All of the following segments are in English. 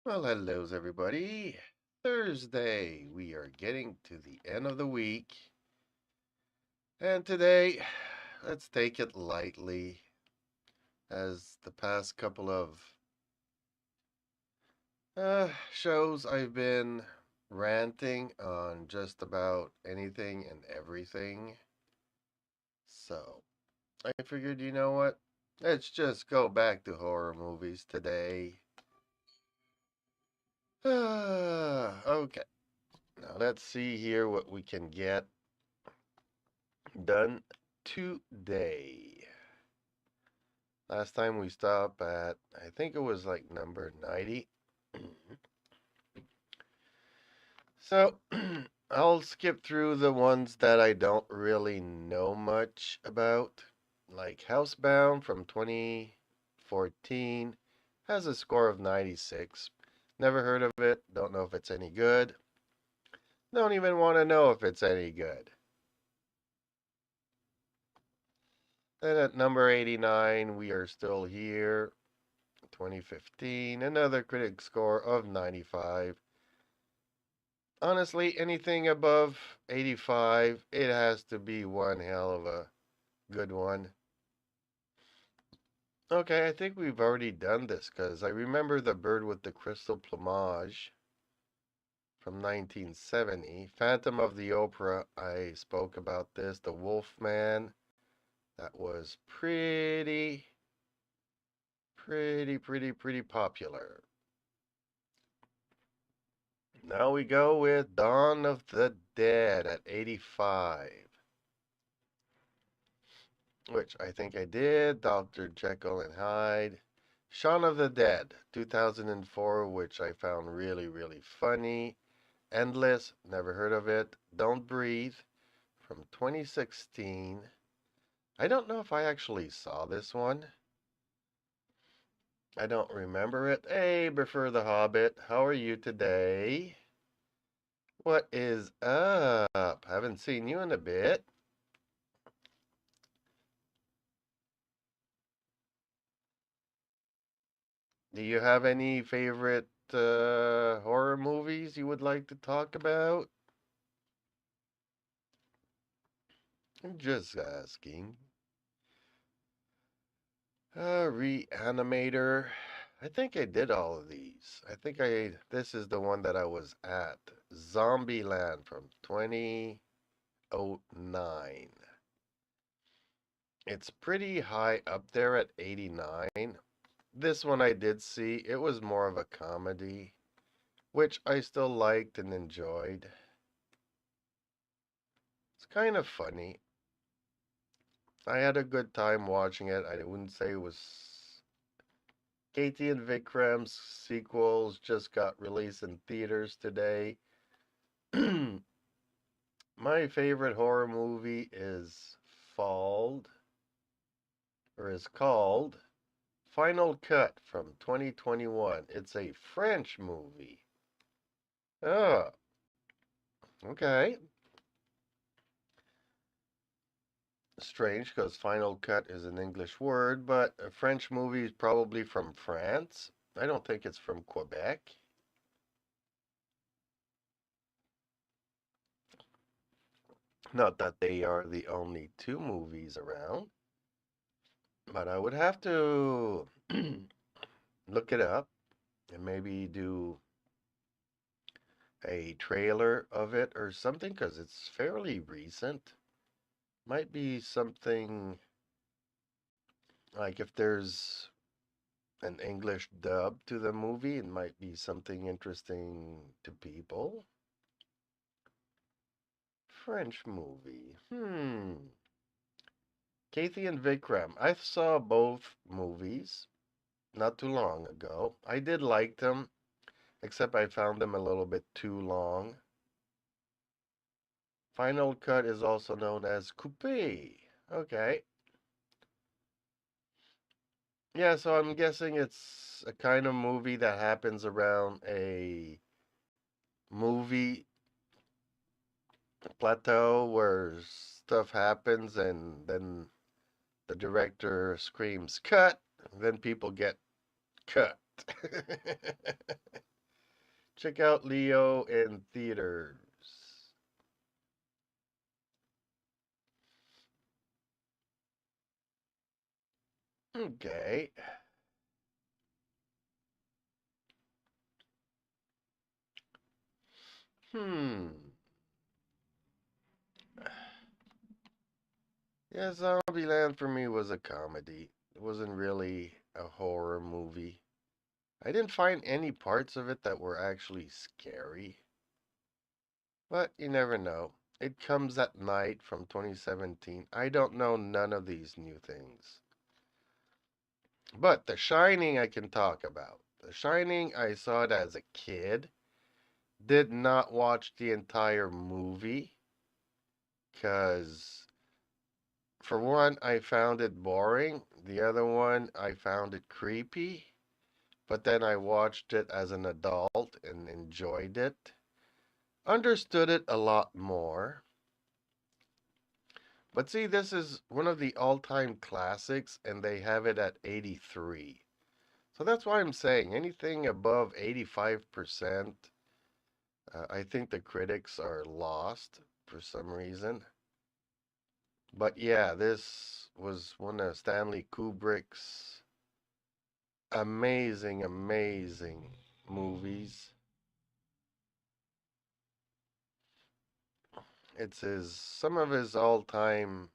Well, hellos, everybody. Thursday, we are getting to the end of the week. And today, let's take it lightly, as the past couple of shows I've been ranting on just about anything and everything. So, I figured, you know what? Let's just go back to horror movies today. Okay, now let's see here what we can get done today. Last time we stopped at, I think it was like number 90. So I'll skip through the ones that I don't really know much about. Like Housebound from 2014 has a score of 96. Never heard of it. Don't know if it's any good. Don't even want to know if it's any good. Then at number 89, We Are Still Here, 2015, another critic score of 95. Honestly, anything above 85, it has to be one hell of a good one. Okay, I think we've already done this because I remember The Bird with the Crystal Plumage from 1970. Phantom of the Opera, I spoke about this. The Wolfman, that was pretty popular. Now we go with Dawn of the Dead at 85, which I think I did. Dr. Jekyll and Hyde. Shaun of the Dead, 2004, which I found really funny. Endless, never heard of it. Don't Breathe, from 2016. I don't know if I actually saw this one. I don't remember it. Hey, Prefer the Hobbit, how are you today? What is up? Haven't seen you in a bit. Do you have any favorite horror movies you would like to talk about? I'm just asking. Reanimator. I think I did all of these. This is the one that I was at. Zombieland from 2009. It's pretty high up there at 89. This one I did see. It was more of a comedy, which I still liked and enjoyed. It's kind of funny. I had a good time watching it. I wouldn't say it was. Katie and Vikram's sequels just got released in theaters today. My favorite horror movie is called Final Cut from 2021. It's a French movie. Oh, okay. Strange because Final Cut is an English word, but a French movie is probably from France. I don't think it's from Quebec. Not that they are the only two movies around, but I would have to look it up and maybe do a trailer of it or something because it's fairly recent. Might be something like if there's an English dub to the movie, it might be something interesting to people. French movie. Kathy and Vikram. I saw both movies not too long ago. I did like them, except I found them a little bit too long. Final Cut is also known as Coupé. Okay. Yeah, so I'm guessing it's a kind of movie that happens around a movie plateau where stuff happens and then the director screams cut, and then people get cut. Check out Leo in theaters. Okay. Hmm. Yeah, Zombieland for me was a comedy. It wasn't really a horror movie. I didn't find any parts of it that were actually scary. But you never know. It Comes at Night from 2017. I don't know none of these new things. But The Shining I can talk about. The Shining, I saw it as a kid. Did not watch the entire movie because, for one, I found it boring. The other one, I found it creepy. But then I watched it as an adult and enjoyed it. Understood it a lot more. But see, this is one of the all-time classics, and they have it at 83. So that's why I'm saying anything above 85%, I think the critics are lost for some reason. But yeah, this was one of Stanley Kubrick's amazing, amazing movies. It's some of his all-time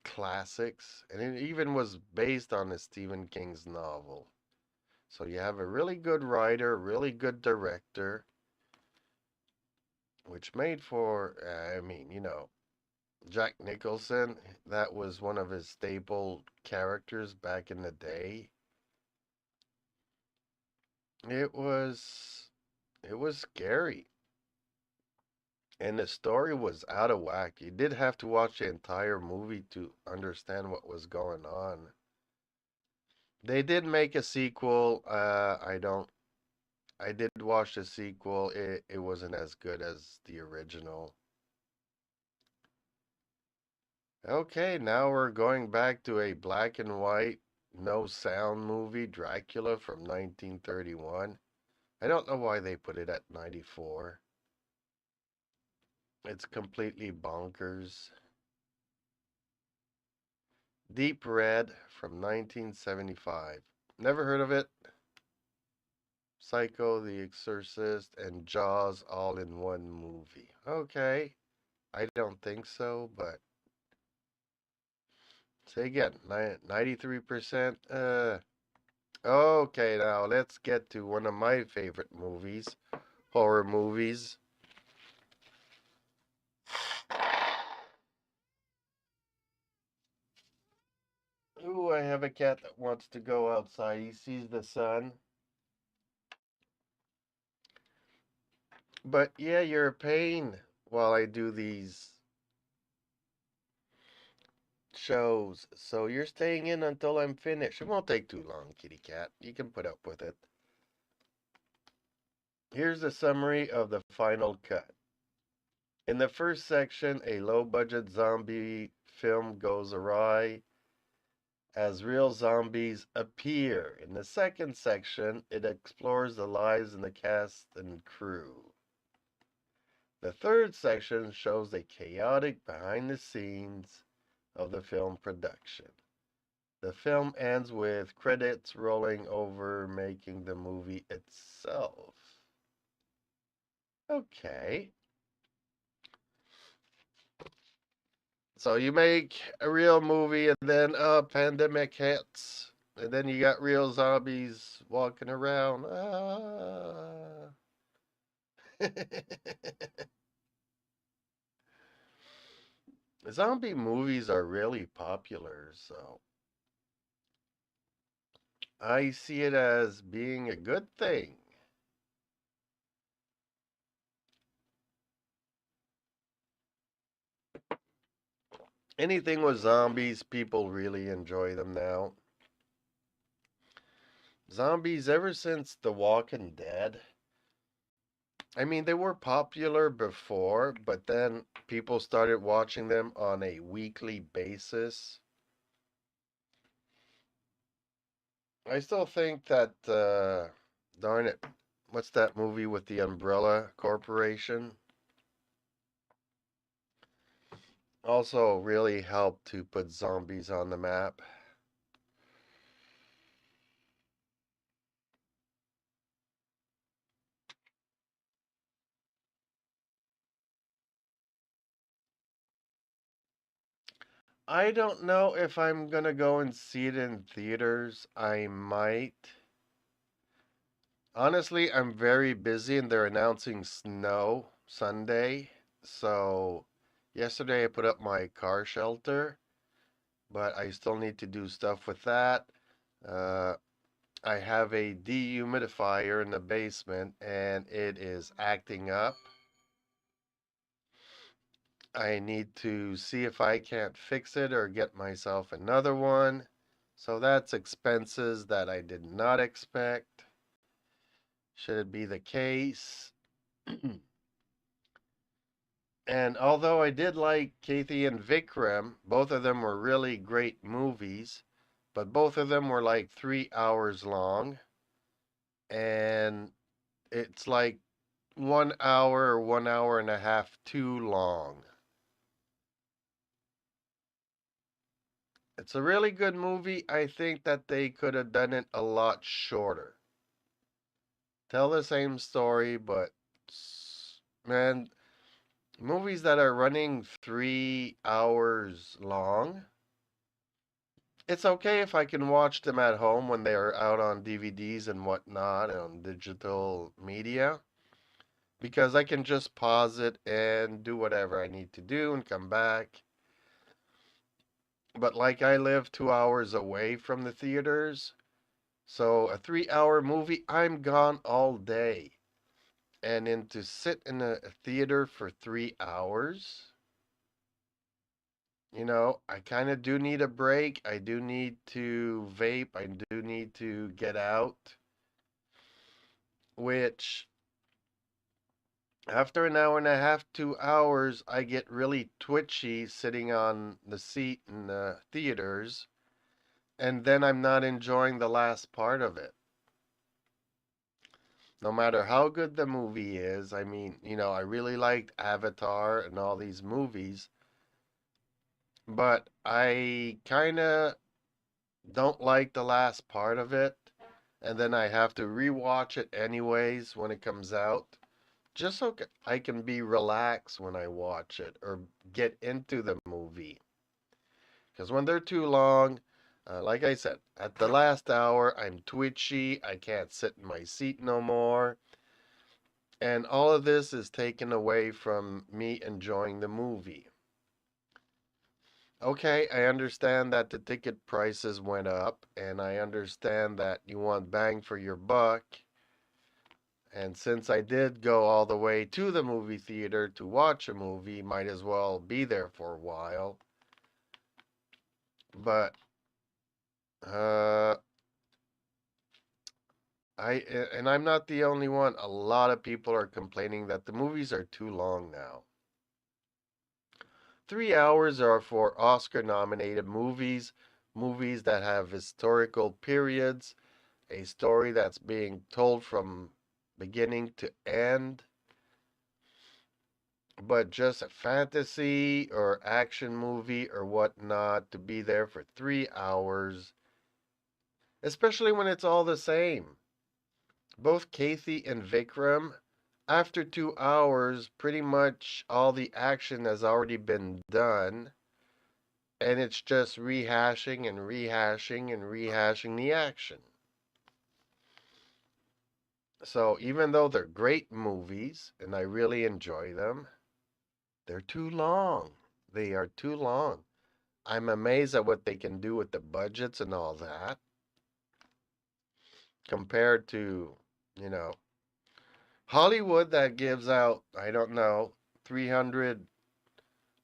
classics, and it even was based on a Stephen King's novel. So you have a really good writer, really good director, which made for, Jack Nicholson. That was one of his staple characters back in the day. It was, it was scary, and the story was out of whack. You did have to watch the entire movie to understand what was going on. They did make a sequel. I did watch the sequel. It wasn't as good as the original. Okay, now we're going back to a black and white, no sound movie, Dracula from 1931. I don't know why they put it at 94. It's completely bonkers. Deep Red from 1975. Never heard of it. Psycho, The Exorcist, and Jaws all in one movie. Okay, I don't think so, but say again, 93%. Okay, now let's get to one of my favorite movies, horror movies. Ooh, I have a cat that wants to go outside. He sees the sun. But yeah, you're a pain while I do these shows. So you're staying in until I'm finished. It won't take too long, kitty cat. You can put up with it. Here's a summary of the final cut. In the first section, a low budget zombie film goes awry as real zombies appear. In the second section, it explores the lives in the cast and crew. The third section shows the chaotic behind the scenes of the film production. The film ends with credits rolling over, making the movie itself. Okay. So you make a real movie and then a pandemic hits. And then you got real zombies walking around. Ah. Zombie movies are really popular, so I see it as being a good thing. Anything with zombies, people really enjoy them now. Zombies, ever since The Walking Dead, I mean, they were popular before, but then people started watching them on a weekly basis. I still think that, darn it, What's that movie with the Umbrella Corporation? Also, really helped to put zombies on the map. I don't know if I'm gonna go and see it in theaters. I might. Honestly, I'm very busy and they're announcing snow Sunday. So, yesterday I put up my car shelter, but I still need to do stuff with that. Uh, I have a dehumidifier in the basement and it is acting up. I need to see if I can't fix it or get myself another one. So that's expenses that I did not expect. Should it be the case? And although I did like Kathy and Vikram, both of them were really great movies, but both of them were like 3 hours long. And it's like 1 hour or 1 hour and a half too long. It's a really good movie. I think that they could have done it a lot shorter. Tell the same story, but man, movies that are running 3 hours long, it's okay if I can watch them at home when they are out on DVDs and whatnot on digital media, because I can just pause it and do whatever I need to do and come back. But like I live 2 hours away from the theaters, so a 3 hour movie, I'm gone all day. And then to sit in a theater for 3 hours, I kind of do need a break. I do need to vape. I do need to get out, which after an hour and a half, 2 hours, I get really twitchy sitting on the seat in the theaters, and then I'm not enjoying the last part of it. No matter how good the movie is, I mean, I really liked Avatar and all these movies, but I kind of don't like the last part of it, and then I have to rewatch it anyways when it comes out, just so I can be relaxed when I watch it or get into the movie. Because when they're too long, like I said, at the last hour, I'm twitchy, I can't sit in my seat no more, and all of this is taken away from me enjoying the movie. Okay, I understand that the ticket prices went up, and I understand that you want bang for your buck. And since I did go all the way to the movie theater to watch a movie, might as well be there for a while. But uh, I and I'm not the only one. A lot of people are complaining that the movies are too long now. 3 hours are for Oscar-nominated movies, movies that have historical periods, a story that's being told from beginning to end. But just a fantasy or action movie or whatnot to be there for 3 hours, especially when it's all the same. Both Kathy and Vikram, after 2 hours, pretty much all the action has already been done, and it's just rehashing and rehashing and rehashing the action. So even though they're great movies and I really enjoy them, they're too long. They are too long. I'm amazed at what they can do with the budgets and all that compared to, you know, Hollywood that gives out, I don't know, 300,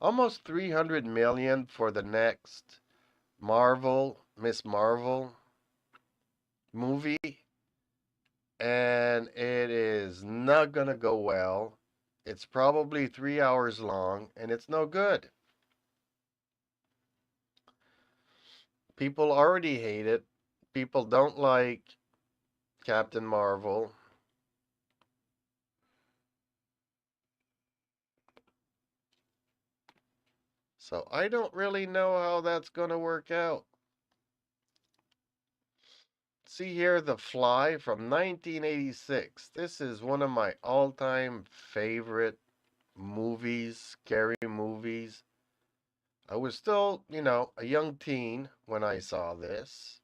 almost 300 million for the next Miss Marvel movie, and it is not going to go well. It's probably 3 hours long, and it's no good. People already hate it. People don't like Captain Marvel. So I don't really know how that's going to work out. See here, The Fly from 1986. This is one of my all-time favorite movies, scary movies. I was still, a young teen when I saw this.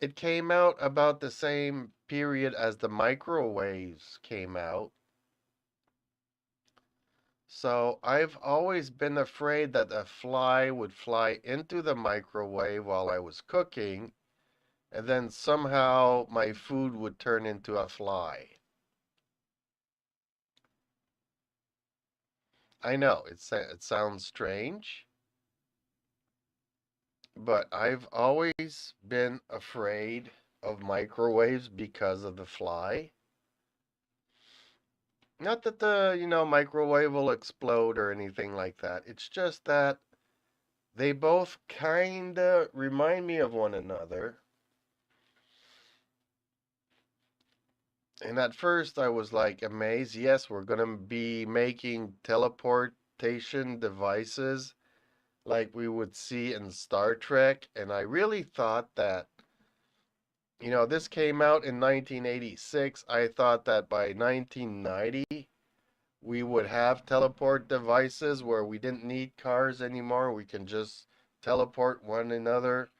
It came out about the same period as the microwaves came out. So I've always been afraid that a fly would fly into the microwave while I was cooking, and then somehow my food would turn into a fly. I know it sounds strange, but I've always been afraid of microwaves because of the fly. Not that the, microwave will explode or anything like that. It's just that they both kinda remind me of one another. And at first I was like amazed. Yes, we're gonna be making teleportation devices like we would see in Star Trek. And I really thought that, this came out in 1986. I thought that by 1990 we would have teleport devices where we didn't need cars anymore. We can just teleport one another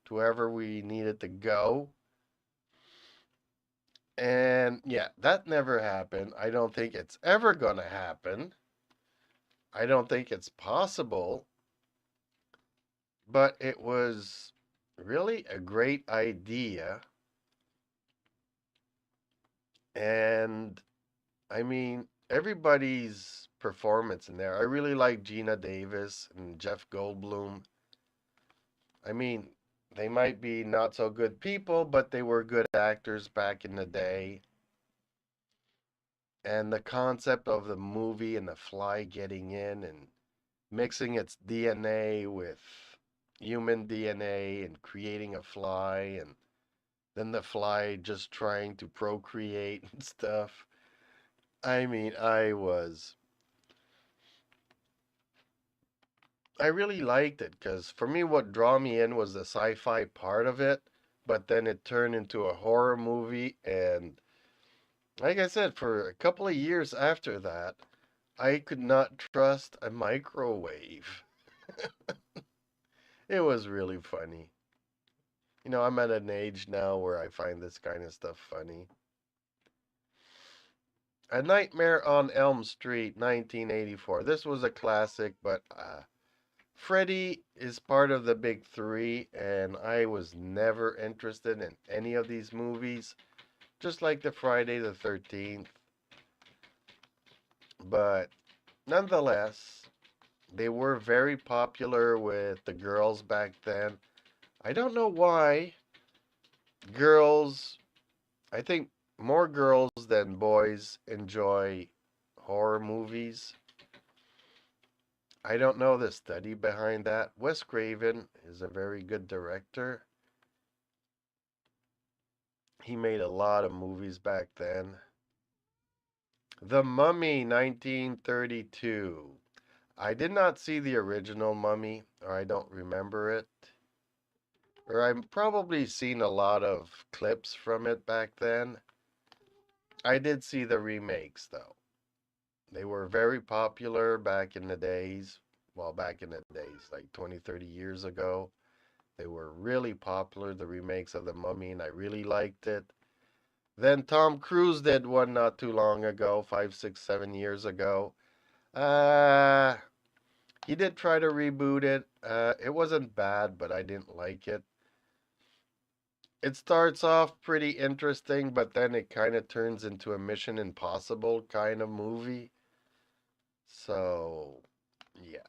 to wherever we needed to go. And yeah, that never happened. I don't think it's ever going to happen. I don't think it's possible, but it was really a great idea. And I mean, everybody's performance in there. I really like Gina Davis and Jeff Goldblum. I mean, they might be not so good people, but they were good actors back in the day. And the concept of the movie and the fly getting in and mixing its DNA with human DNA and creating a fly, and then the fly just trying to procreate and stuff. I mean, I really liked it because for me, what drew me in was the sci fi part of it, but then it turned into a horror movie. And like I said, for a couple of years after that, I could not trust a microwave. It was really funny. I'm at an age now where I find this kind of stuff funny. A Nightmare on Elm Street, 1984. This was a classic, but Freddy is part of the big three, and I was never interested in any of these movies, just like the Friday the 13th. But nonetheless, they were very popular with the girls back then. I don't know why girls, I think more girls than boys enjoy horror movies. I don't know the study behind that. Wes Craven is a very good director. He made a lot of movies back then. The Mummy, 1932. I did not see the original Mummy, or I don't remember it. Or I've probably seen a lot of clips from it back then. I did see the remakes, though. They were very popular back in the days. Well, back in the days, like 20, 30 years ago. They were really popular, the remakes of The Mummy, and I really liked it. Then Tom Cruise did one not too long ago, 5, 6, 7 years ago. Uh, he did try to reboot it. It wasn't bad, but I didn't like it. It starts off pretty interesting, but then it kind of turns into a Mission Impossible kind of movie. So, yeah.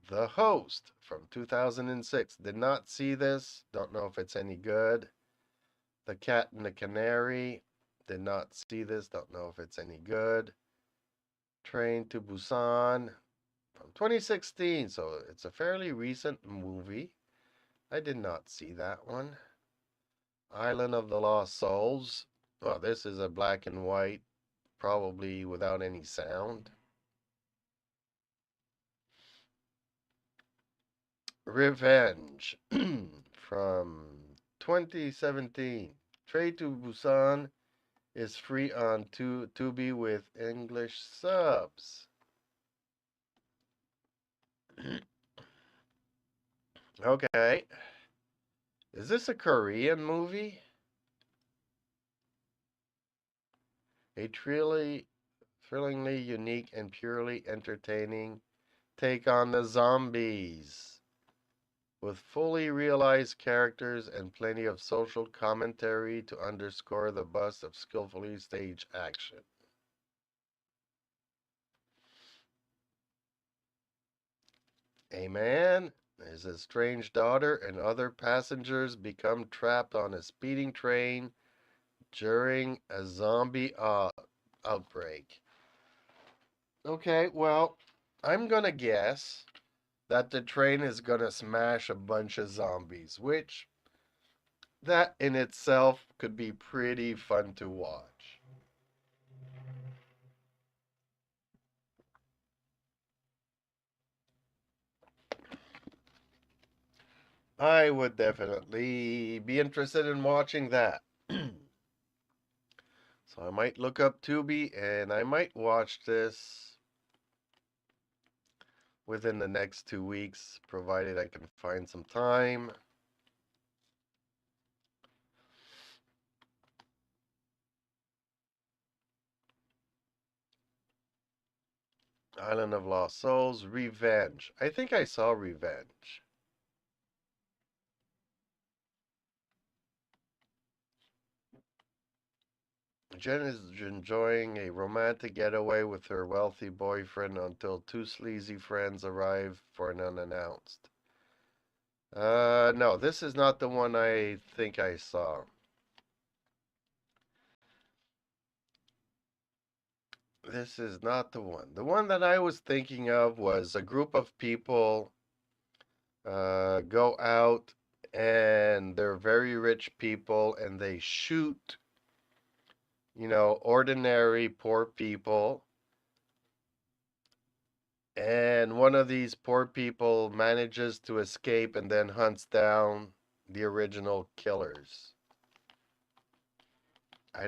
The Host from 2006. Did not see this. Don't know if it's any good. The Cat and the Canary. Did not see this. Don't know if it's any good. Train to Busan from 2016. So it's a fairly recent movie. I did not see that one. Island of the Lost Souls. Well, this is a black and white, probably without any sound. Revenge from 2017. Train to Busan is free on Tubi with English subs. Okay. Is this a Korean movie? A thrillingly unique and purely entertaining take on the zombies. With fully realized characters and plenty of social commentary to underscore the bust of skillfully staged action. A man, his estranged daughter, and other passengers become trapped on a speeding train during a zombie outbreak. Okay, well, I'm gonna guess that the train is gonna smash a bunch of zombies, which that in itself could be pretty fun to watch. I would definitely be interested in watching that. So I might look up Tubi and I might watch this within the next 2 weeks, provided I can find some time. Island of Lost Souls, Revenge. I think I saw Revenge. Jen is enjoying a romantic getaway with her wealthy boyfriend until two sleazy friends arrive for an unannounced. No, this is not the one I think I saw. This is not the one. The one that I was thinking of was a group of people go out and they're very rich people and they shoot, ordinary poor people. And one of these poor people manages to escape and then hunts down the original killers. I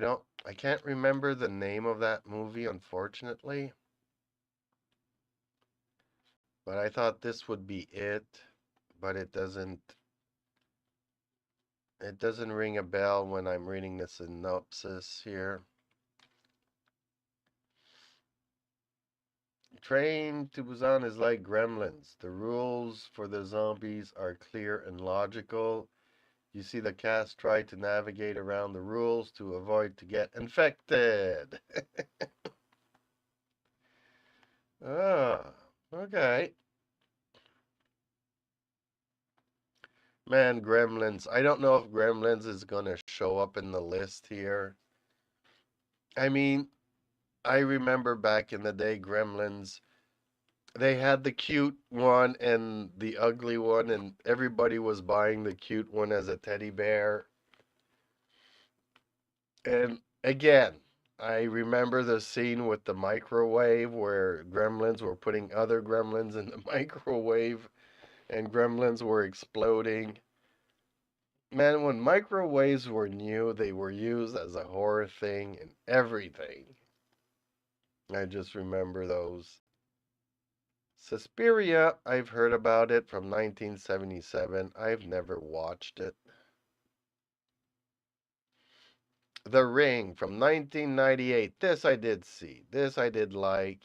can't remember the name of that movie, unfortunately. But I thought this would be it, but it doesn't ring a bell when I'm reading the synopsis here. Train to Busan is like Gremlins. The rules for the zombies are clear and logical. You see the cast try to navigate around the rules to avoid to get infected. Ah, okay. Man, Gremlins. I don't know if Gremlins is going to show up in the list here. I mean, I remember back in the day, Gremlins, they had the cute one and the ugly one, and everybody was buying the cute one as a teddy bear. And again, I remember the scene with the microwave where gremlins were putting other gremlins in the microwave and gremlins were exploding. Man, when microwaves were new, they were used as a horror thing and everything. I just remember those. Suspiria, I've heard about it from 1977. I've never watched it. The Ring from 1998. This I did see. This I did like.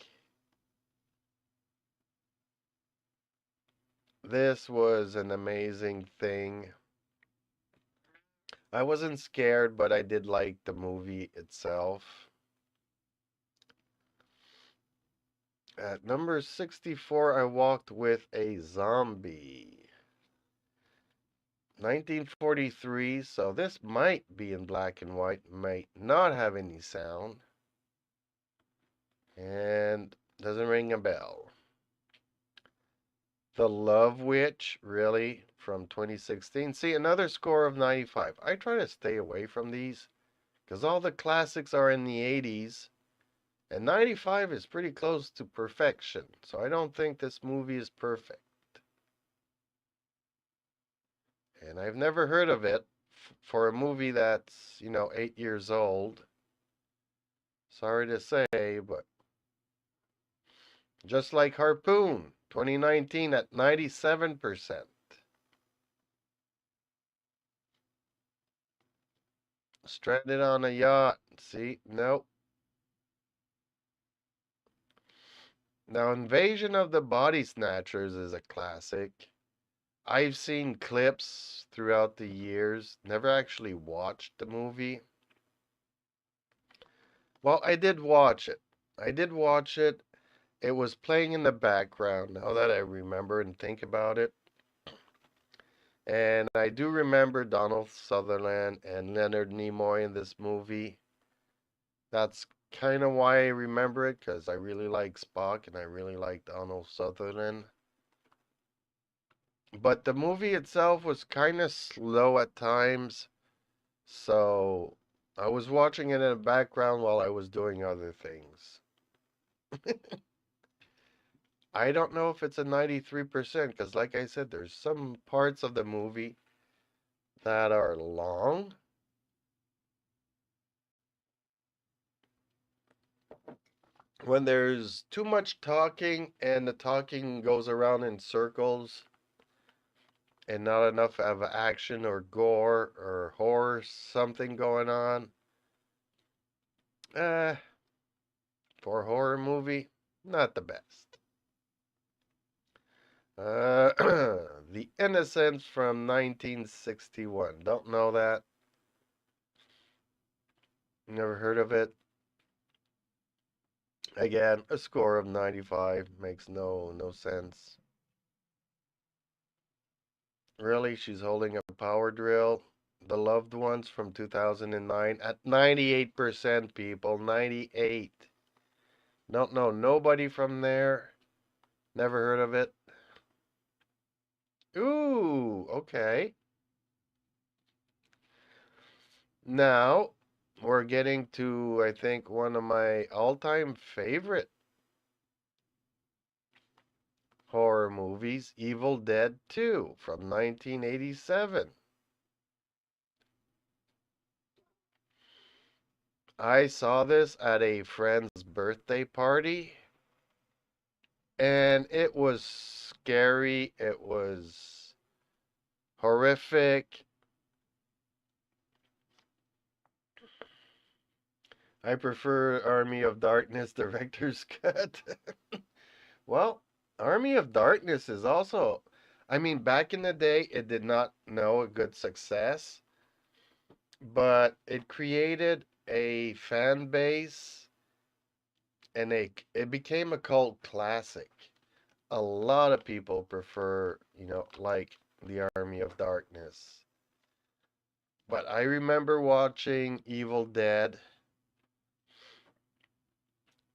This was an amazing thing. I wasn't scared, but I did like the movie itself. At number 64, I walked with a zombie. 1943, so this might be in black and white, might not have any sound, and doesn't ring a bell. The Love Witch, really, from 2016. See, another score of 95. I try to stay away from these because all the classics are in the 80s, and 95 is pretty close to perfection. So I don't think this movie is perfect. And I've never heard of it for a movie that's, 8 years old. Sorry to say, but just like Harpoon, 2019 at 97%. Stranded on a yacht. See, nope. Now, Invasion of the Body Snatchers is a classic. I've seen clips throughout the years, never actually watched the movie. Well, I did watch it. I did watch it. It was playing in the background now that I remember and think about it. And I do remember Donald Sutherland and Leonard Nimoy in this movie. That's kind of why I remember it, because I really like Spock and I really like Donald Sutherland. But the movie itself was kind of slow at times, so I was watching it in the background while I was doing other things. I don't know if it's a 93% because, like I said, there's some parts of the movie that are long. When there's too much talking and the talking goes around in circles and not enough of action or gore or horror, something going on. Uh, for a horror movie, not the best. The Innocence from 1961. Don't know that. Never heard of it. Again, a score of 95 makes no sense. Really, she's holding a power drill. The Loved Ones from 2009 at 98%, people. 98. Don't know nobody from there. Never heard of it. Ooh, okay. Now, we're getting to, I think, one of my all-time favorite horror movies, Evil Dead 2 from 1987. I saw this at a friend's birthday party, and it was scary. It was horrific. I prefer Army of Darkness director's cut. Well, Army of Darkness is also, I mean, back in the day, it did not know a good success, but it created a fan base and it became a cult classic. A lot of people prefer, like the Army of Darkness. But I remember watching Evil Dead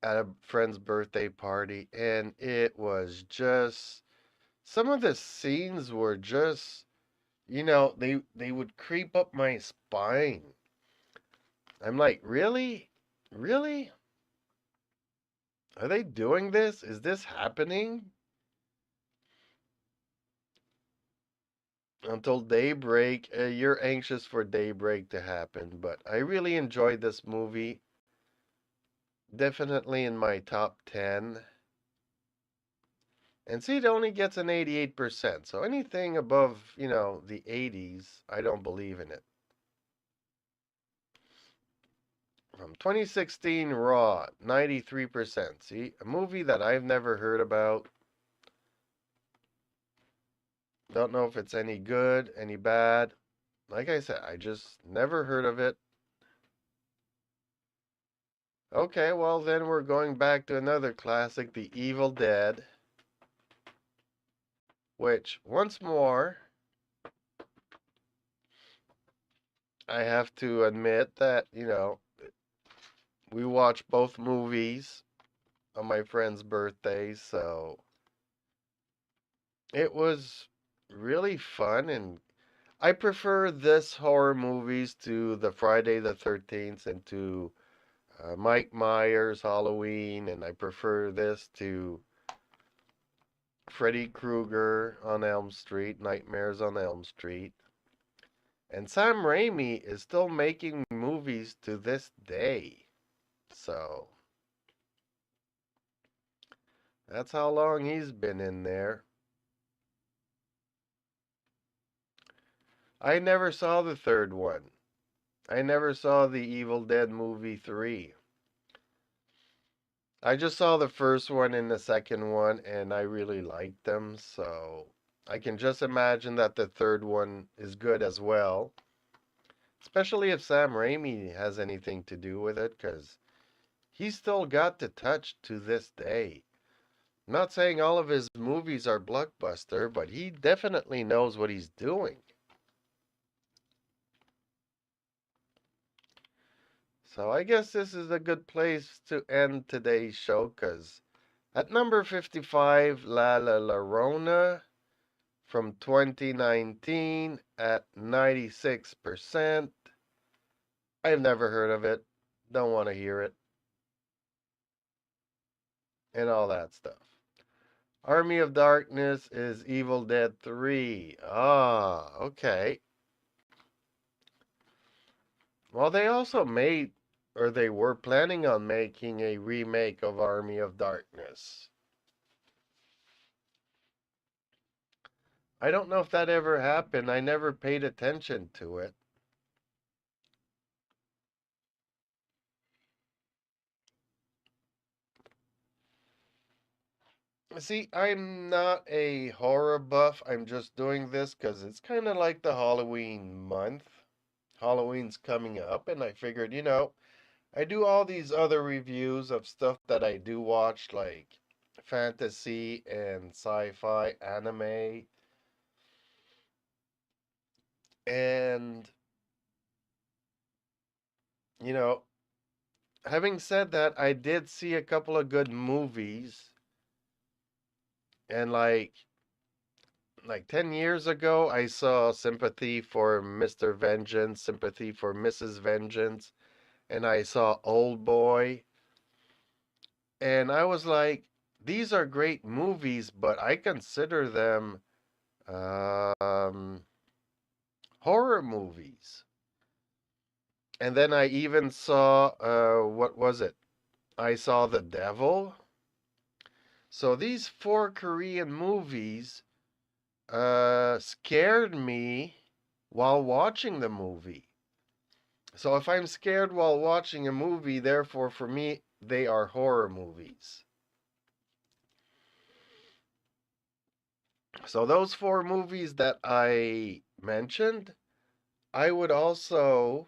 at a friend's birthday party, and it was just some of the scenes were just, they would creep up my spine. I'm like, really? Really? Are they doing this? Is this happening? Until daybreak, you're anxious for daybreak to happen, but I really enjoyed this movie. Definitely in my top 10. And see, it only gets an 88%. So anything above, the 80s, I don't believe in it. From 2016, Raw, 93%. See, a movie that I've never heard about. Don't know if it's any good, any bad. Like I said, I just never heard of it. Okay, well, then we're going back to another classic, The Evil Dead, which, once more, I have to admit that, we watched both movies on my friend's birthday, so it was really fun. And I prefer this horror movies to the Friday the 13th and to Mike Myers Halloween, and I prefer this to Freddy Krueger on Elm Street, Nightmares on Elm Street. And Sam Raimi is still making movies to this day. So that's how long he's been in there. I never saw the third one. I never saw the Evil Dead movie 3. I just saw the first one and the second one, and I really liked them, so I can just imagine that the third one is good as well. Especially if Sam Raimi has anything to do with it, because he's still got the touch to this day. I'm not saying all of his movies are blockbuster, but he definitely knows what he's doing. So I guess this is a good place to end today's show, because at number 55, La La Llorona from 2019 at 96%. I've never heard of it. Don't want to hear it. And all that stuff. Army of Darkness is Evil Dead 3. Ah, okay. Well, they also made, or they were planning on making a remake of Army of Darkness. I don't know if that ever happened. I never paid attention to it. See, I'm not a horror buff. I'm just doing this because it's kind of like the Halloween month. Halloween's coming up, and I figured, I do all these other reviews of stuff that I do watch, like fantasy and sci fi anime. And, you know, having said that, I did see a couple of good movies. And like 10 years ago, I saw Sympathy for Mr. Vengeance, Sympathy for Mrs. Vengeance, and I saw Old Boy. And I was like, these are great movies, but I consider them um, horror movies. And then I even saw, what was it? I saw The Devil. So these four Korean movies scared me while watching the movie. So if I'm scared while watching a movie, therefore for me, they are horror movies. So those four movies that I mentioned, I would also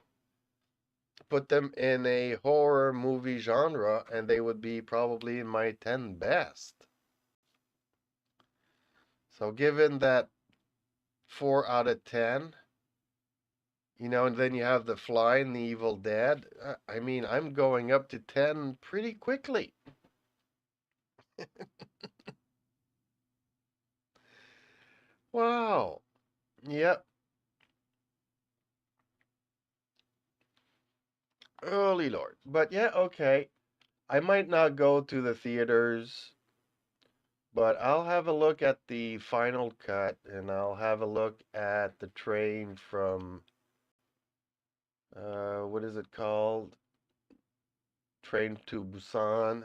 put them in a horror movie genre, and they would be probably in my 10 best. So given that 4 out of 10, and then you have The Fly and The Evil Dead, I mean, I'm going up to 10 pretty quickly. Wow. Yep. Early Lord. But yeah, okay. I might not go to the theaters, but I'll have a look at the final cut and I'll have a look at the train from what is it called? Train to Busan.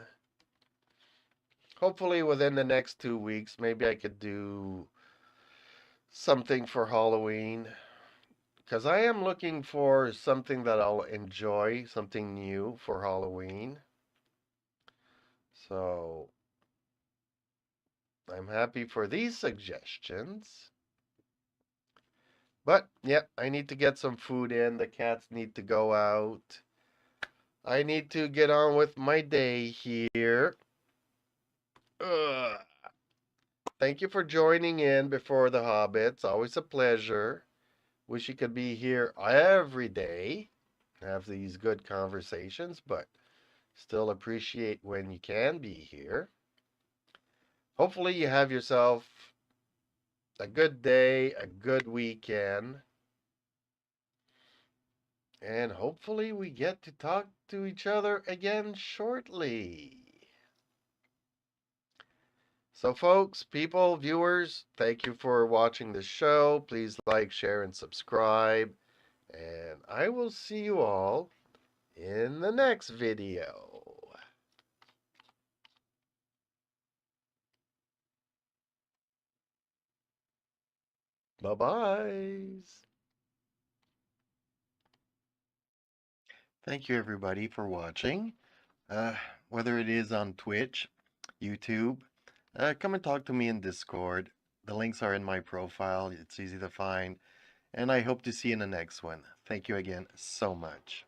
Hopefully within the next 2 weeks, maybe I could do something for Halloween. Because I am looking for something that I'll enjoy, something new for Halloween. So I'm happy for these suggestions. But, yeah, I need to get some food in. The cats need to go out. I need to get on with my day here. Ugh. Thank you for joining in before the Hobbits. Always a pleasure. Wish you could be here every day, have these good conversations, but still appreciate when you can be here. Hopefully, you have yourself a good day, a good weekend, and hopefully, we get to talk to each other again shortly. So, folks, people, viewers, thank you for watching the show. Please like, share, and subscribe. And I will see you all in the next video. Bye-bye. Thank you everybody for watching. Uh, whether it is on Twitch, YouTube, come and talk to me in Discord. The links are in my profile. It's easy to find. And I hope to see you in the next one. Thank you again so much.